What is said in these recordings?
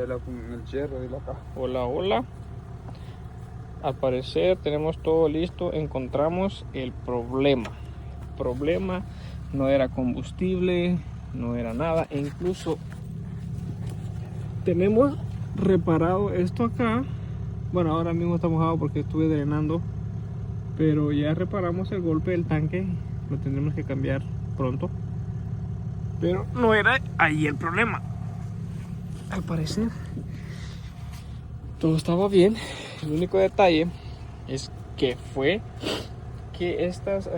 el hierro de la caja. Hola, hola. Al parecer tenemos todo listo. Encontramos el problema. El problema no era combustible, no era nada. E incluso tenemos reparado esto acá. Bueno, ahora mismo está mojado porque estuve drenando. Pero ya reparamos el golpe del tanque. Lo tendremos que cambiar pronto. Pero no era ahí el problema. Al parecer todo estaba bien. El único detalle es que fue que estas,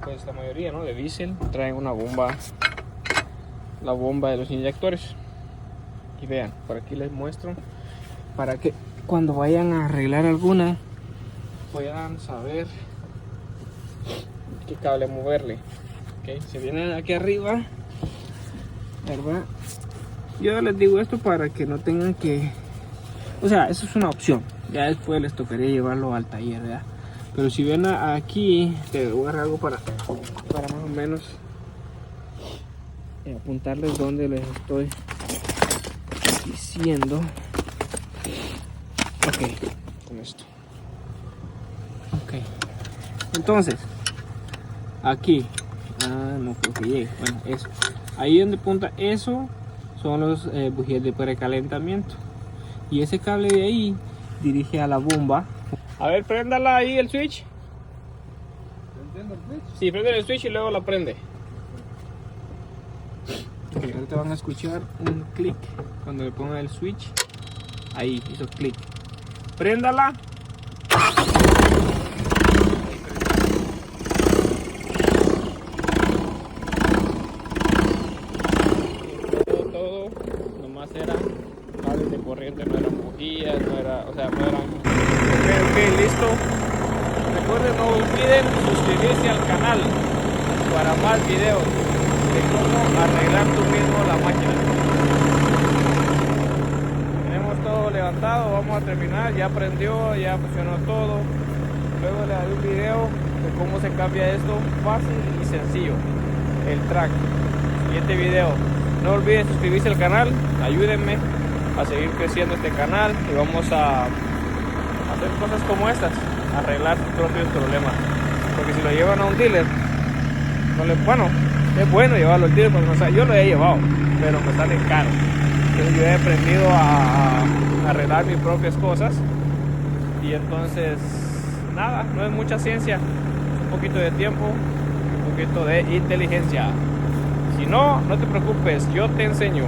pues la mayoría, ¿no?, de diésel traen una bomba, la bomba de los inyectores. Y vean, por aquí les muestro para que cuando vayan a arreglar alguna puedan saber qué cable moverle. Okay, se vienen aquí arriba, ¿verdad? Yo les digo esto para que no tengan que, o sea, eso es una opción. Ya después les tocaría llevarlo al taller, ¿verdad? Pero si ven aquí, te voy a agarrar algo para más o menos apuntarles donde les estoy diciendo. Ok, con esto. Ok, entonces aquí, no creo que llegue. Bueno, eso, ahí donde apunta eso son los bujías de precalentamiento, y ese cable de ahí dirige a la bomba. A ver, préndala ahí el switch. ¿Entiendes el switch? Sí, prende el switch y luego la prende. Ok, ahorita van a escuchar un clic cuando le ponga el switch. Ahí hizo clic. Préndala. Todo, nomás era cables de corriente, no eran bujías, no era, o sea, no eran. Ok, listo. Recuerden, no olviden suscribirse al canal para más videos de cómo arreglar tú mismo la máquina. Tenemos todo levantado, vamos a terminar, ya prendió, ya funcionó todo. Luego le daré un video de cómo se cambia esto fácil y sencillo, el track. Siguiente video. No olviden suscribirse al canal, ayúdenme a seguir creciendo este canal y vamos a hacer cosas como estas, arreglar sus propios problemas. Porque si lo llevan a un dealer, no le, bueno, es bueno llevarlo al dealer, porque, o sea, yo lo he llevado, pero me sale caro. Entonces yo he aprendido a arreglar mis propias cosas, y entonces nada, no es mucha ciencia, es un poquito de tiempo, un poquito de inteligencia. Si no, no te preocupes, yo te enseño.